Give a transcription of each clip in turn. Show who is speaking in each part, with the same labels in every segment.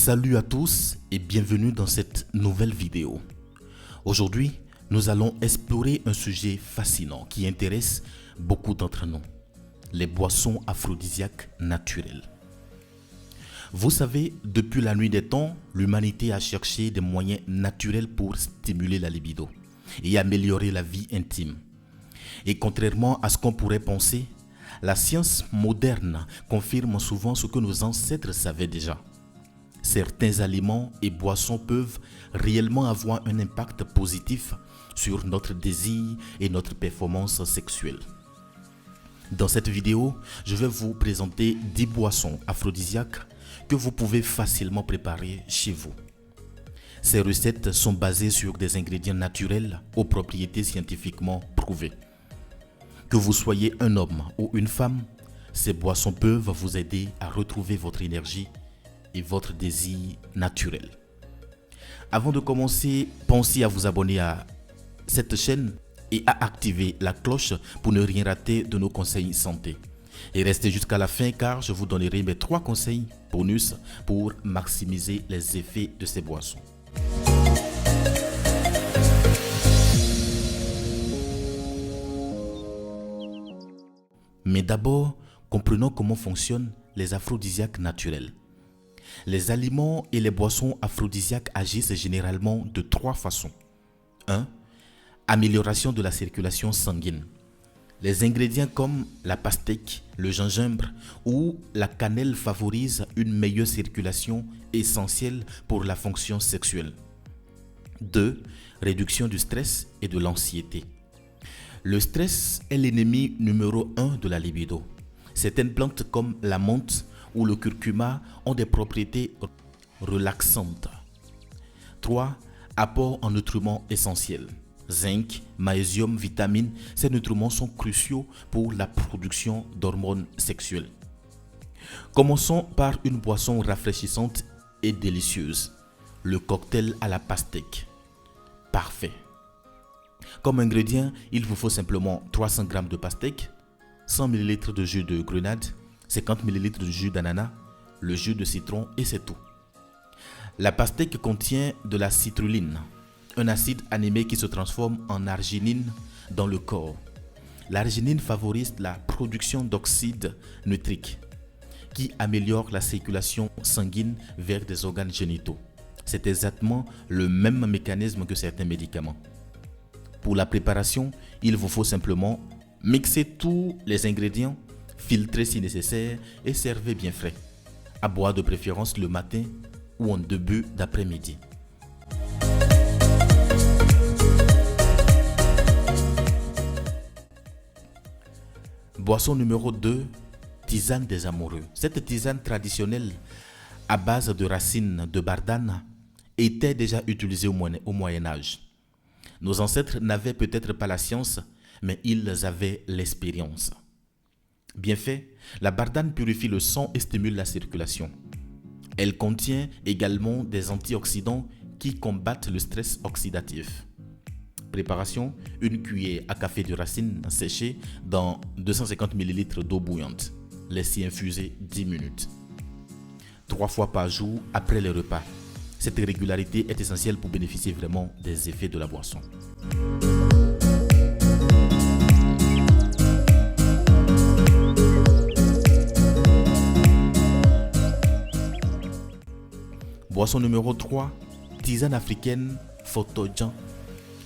Speaker 1: Salut à tous et bienvenue dans cette nouvelle vidéo. Aujourd'hui, nous allons explorer un sujet fascinant qui intéresse beaucoup d'entre nous, les boissons aphrodisiaques naturelles. Vous savez, depuis la nuit des temps, l'humanité a cherché des moyens naturels pour stimuler la libido et améliorer la vie intime. Et contrairement à ce qu'on pourrait penser, la science moderne confirme souvent ce que nos ancêtres savaient déjà. Certains aliments et boissons peuvent réellement avoir un impact positif sur notre désir et notre performance sexuelle. Dans cette vidéo, je vais vous présenter 10 boissons aphrodisiaques que vous pouvez facilement préparer chez vous. Ces recettes sont basées sur des ingrédients naturels aux propriétés scientifiquement prouvées. Que vous soyez un homme ou une femme, ces boissons peuvent vous aider à retrouver votre énergie et votre désir naturel. Avant de commencer, pensez à vous abonner à cette chaîne et à activer la cloche pour ne rien rater de nos conseils santé. Et restez jusqu'à la fin car je vous donnerai mes 3 conseils bonus pour maximiser les effets de ces boissons. Mais d'abord, comprenons comment fonctionnent les aphrodisiaques naturels. Les aliments et les boissons aphrodisiaques agissent généralement de 3 façons. 1. Amélioration de la circulation sanguine. Les ingrédients comme la pastèque, le gingembre ou la cannelle favorisent une meilleure circulation essentielle pour la fonction sexuelle. 2. Réduction du stress et de l'anxiété. Le stress est l'ennemi numéro 1 de la libido. Certaines plantes comme la menthe ou le curcuma ont des propriétés relaxantes. 3. Apport en nutriments essentiels. Zinc, magnésium, vitamines, ces nutriments sont cruciaux pour la production d'hormones sexuelles. Commençons par une boisson rafraîchissante et délicieuse, le cocktail à la pastèque. Parfait. Comme ingrédient, il vous faut simplement 300 g de pastèque, 100 ml de jus de grenade, 50 ml de jus d'ananas, le jus de citron et c'est tout. La pastèque contient de la citrulline, un acide aminé qui se transforme en arginine dans le corps. L'arginine favorise la production d'oxyde nitrique qui améliore la circulation sanguine vers des organes génitaux. C'est exactement le même mécanisme que certains médicaments. Pour la préparation, il vous faut simplement mixer tous les ingrédients, filtrer si nécessaire et servez bien frais. À boire de préférence le matin ou en début d'après-midi. Boisson numéro 2, tisane des amoureux. Cette tisane traditionnelle à base de racines de bardane était déjà utilisée au Moyen-Âge. Nos ancêtres n'avaient peut-être pas la science, mais ils avaient l'expérience. Bien fait, la bardane purifie le sang et stimule la circulation. Elle contient également des antioxydants qui combattent le stress oxydatif. Préparation, une cuillère à café de racines séchées dans 250 ml d'eau bouillante. Laissez infuser 10 minutes. 3 fois par jour après les repas. Cette régularité est essentielle pour bénéficier vraiment des effets de la boisson. Boisson numéro 3, tisane africaine Photojan.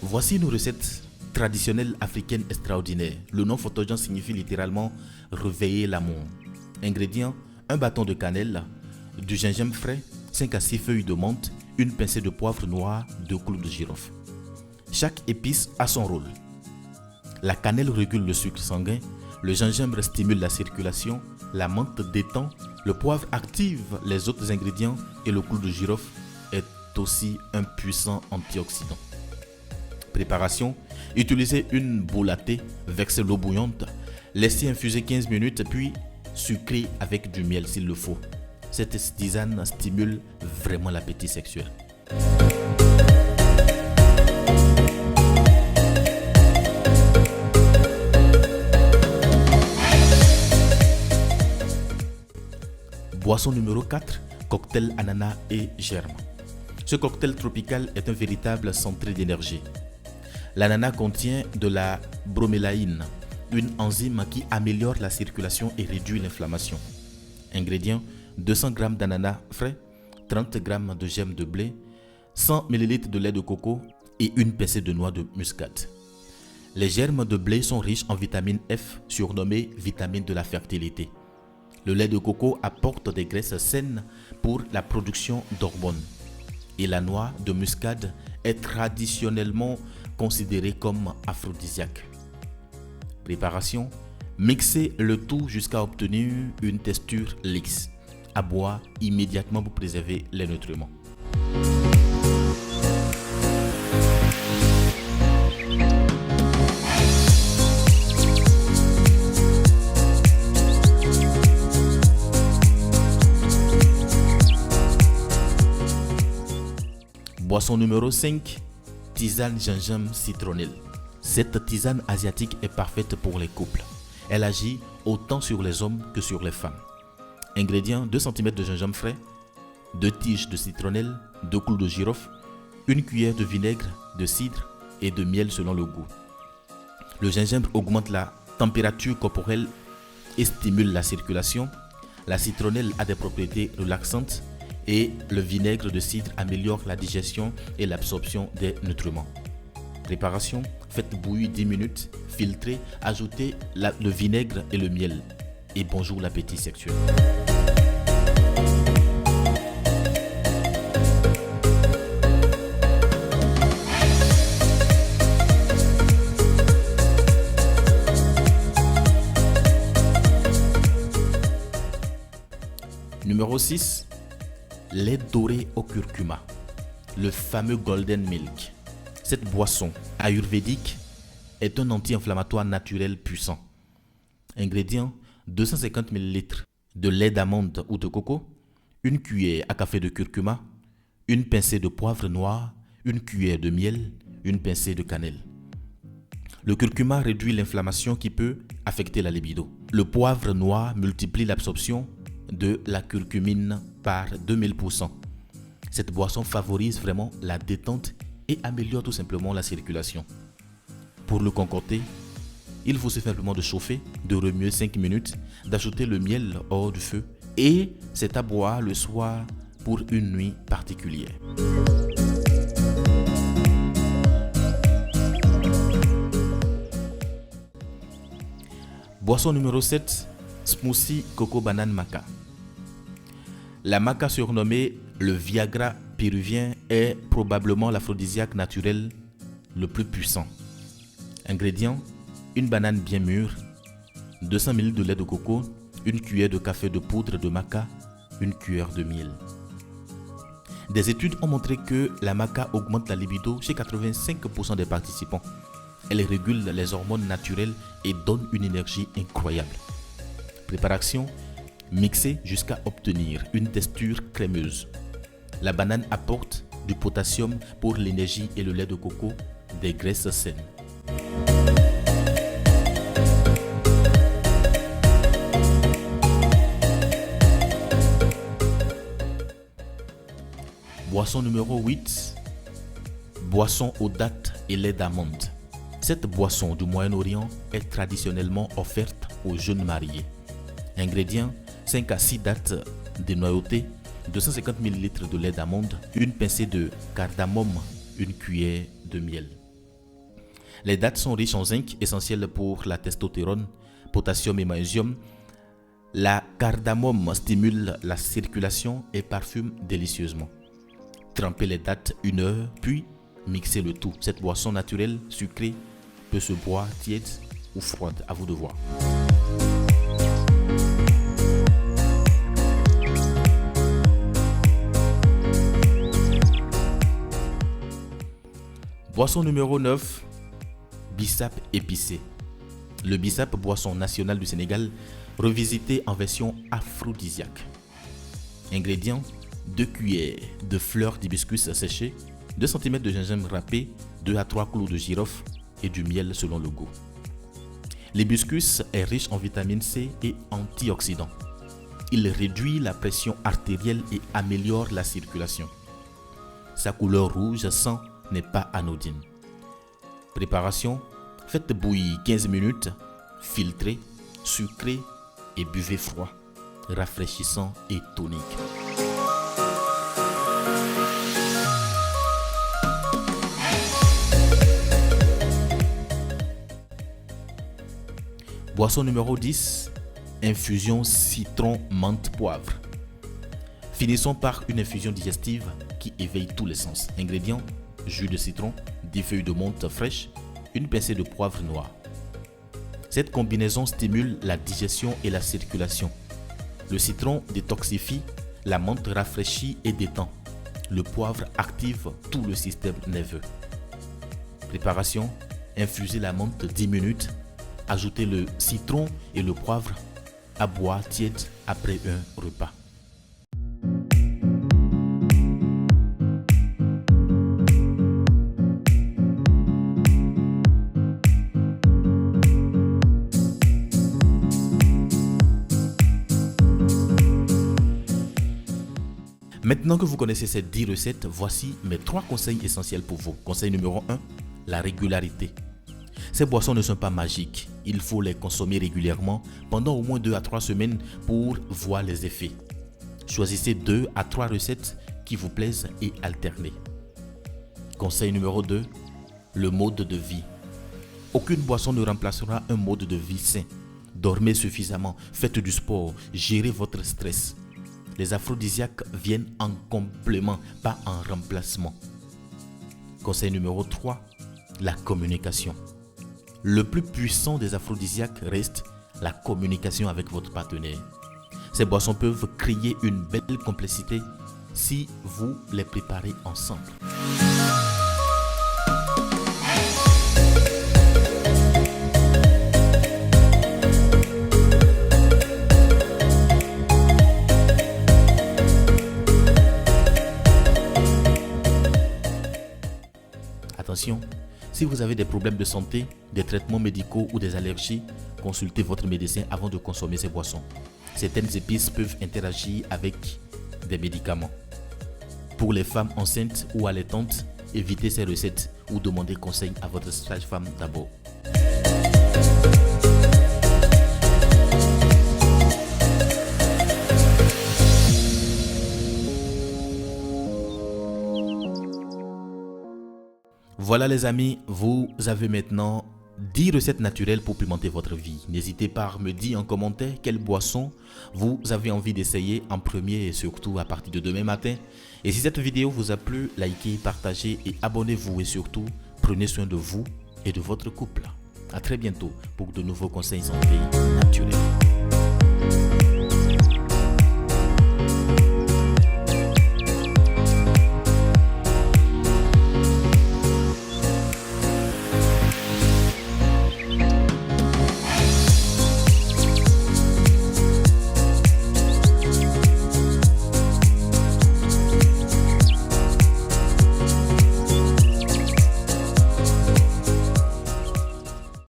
Speaker 1: Voici une recette traditionnelle africaine extraordinaire. Le nom Photojan signifie littéralement réveiller l'amour. Ingrédients, un bâton de cannelle, du gingembre frais, 5 à 6 feuilles de menthe, une pincée de poivre noir, 2 clous de girofle. Chaque épice a son rôle. La cannelle régule le sucre sanguin, le gingembre stimule la circulation, la menthe détend, le poivre active les autres ingrédients et le clou de girofle est aussi un puissant antioxydant. Préparation, utilisez une boule à thé, versez l'eau bouillante, laissez infuser 15 minutes puis sucrez avec du miel s'il le faut. Cette tisane stimule vraiment l'appétit sexuel. Boisson numéro 4, cocktail ananas et germes. Ce cocktail tropical est un véritable centre d'énergie. L'ananas contient de la bromélaïne, une enzyme qui améliore la circulation et réduit l'inflammation. Ingrédients: 200 g d'ananas frais, 30 g de germes de blé, 100 ml de lait de coco et une pincée de noix de muscade. Les germes de blé sont riches en vitamine F, surnommée vitamine de la fertilité. Le lait de coco apporte des graisses saines pour la production d'hormones. Et la noix de muscade est traditionnellement considérée comme aphrodisiaque. Préparation: mixez le tout jusqu'à obtenir une texture lisse. À boire immédiatement pour préserver les nutriments. Boisson numéro 5, tisane gingembre citronnelle. Cette tisane asiatique est parfaite pour les couples. Elle agit autant sur les hommes que sur les femmes. Ingrédients: 2 cm de gingembre frais, 2 tiges de citronnelle, 2 clous de girofle, 1 cuillère de vinaigre, de cidre et de miel selon le goût. Le gingembre augmente la température corporelle et stimule la circulation. La citronnelle a des propriétés relaxantes et le vinaigre de cidre améliore la digestion et l'absorption des nutriments. Préparation: faites bouillir 10 minutes, filtrez, ajoutez le vinaigre et le miel. Et bonjour l'appétit sexuel. Numéro 6, lait doré au curcuma, le fameux Golden Milk. Cette boisson ayurvédique est un anti-inflammatoire naturel puissant. Ingrédients: 250 ml de lait d'amande ou de coco, 1 cuillère à café de curcuma, une pincée de poivre noir, 1 cuillère de miel, une pincée de cannelle. Le curcuma réduit l'inflammation qui peut affecter la libido. Le poivre noir multiplie l'absorption de la curcumine par 2000%. Cette boisson favorise vraiment la détente et améliore tout simplement la circulation. Pour le concocter, il faut simplement de chauffer, de remuer 5 minutes, d'ajouter le miel hors du feu et c'est à boire le soir pour une nuit particulière. Boisson numéro 7, smoothie coco banane maca. La maca, surnommée le Viagra péruvien, est probablement l'aphrodisiaque naturel le plus puissant. Ingrédients: 1 banane bien mûre, 200 ml de lait de coco, 1 cuillère de café de poudre de maca, 1 cuillère de miel. Des études ont montré que la maca augmente la libido chez 85% des participants. Elle régule les hormones naturelles et donne une énergie incroyable. Préparation: mixer jusqu'à obtenir une texture crémeuse. La banane apporte du potassium pour l'énergie et le lait de coco, des graisses saines. Boisson numéro 8, boisson aux dattes et lait d'amande. Cette boisson du Moyen-Orient est traditionnellement offerte aux jeunes mariés. Ingrédients: 5 à 6 dattes dénoyautées, 250 ml de lait d'amande, une pincée de cardamome, une cuillère de miel. Les dattes sont riches en zinc, essentiel pour la testostérone, potassium et magnésium. La cardamome stimule la circulation et parfume délicieusement. Trempez les dattes 1 heure, puis mixez le tout. Cette boisson naturelle sucrée peut se boire tiède ou froide, à vous de voir. Boisson numéro 9, bissap épicé. Le bissap, boisson nationale du Sénégal, revisité en version aphrodisiaque. Ingrédients: 2 cuillères de fleurs d'hibiscus séchées, 2 cm de gingembre râpé, 2 à 3 clous de girofle et du miel selon le goût. L'hibiscus est riche en vitamine C et antioxydants. Il réduit la pression artérielle et améliore la circulation. Sa couleur rouge sang n'est pas anodine. Préparation: faites bouillir 15 minutes, filtrez, sucrez et buvez froid, rafraîchissant et tonique. Boisson numéro 10, infusion citron menthe poivre. Finissons par une infusion digestive qui éveille tous les sens. Ingrédients: jus de citron, 10 feuilles de menthe fraîches, une pincée de poivre noir. Cette combinaison stimule la digestion et la circulation. Le citron détoxifie, la menthe rafraîchit et détend. Le poivre active tout le système nerveux. Préparation: infusez la menthe 10 minutes, ajoutez le citron et le poivre, à boire tiède après un repas. Maintenant que vous connaissez ces 10 recettes, voici mes 3 conseils essentiels pour vous. Conseil numéro 1, la régularité. Ces boissons ne sont pas magiques. Il faut les consommer régulièrement pendant au moins 2 à 3 semaines pour voir les effets. Choisissez 2 à 3 recettes qui vous plaisent et alternez. Conseil numéro 2, le mode de vie. Aucune boisson ne remplacera un mode de vie sain. Dormez suffisamment, faites du sport, gérez votre stress. Les aphrodisiaques viennent en complément, pas en remplacement. Conseil numéro 3, la communication. Le plus puissant des aphrodisiaques reste la communication avec votre partenaire. Ces boissons peuvent créer une belle complicité si vous les préparez ensemble. Attention, si vous avez des problèmes de santé, des traitements médicaux ou des allergies, consultez votre médecin avant de consommer ces boissons. Certaines épices peuvent interagir avec des médicaments. Pour les femmes enceintes ou allaitantes, évitez ces recettes ou demandez conseil à votre sage-femme d'abord. Voilà les amis, vous avez maintenant 10 recettes naturelles pour pimenter votre vie. N'hésitez pas à me dire en commentaire quelle boisson vous avez envie d'essayer en premier et surtout à partir de demain matin. Et si cette vidéo vous a plu, likez, partagez et abonnez-vous et surtout prenez soin de vous et de votre couple. À très bientôt pour de nouveaux conseils santé naturels.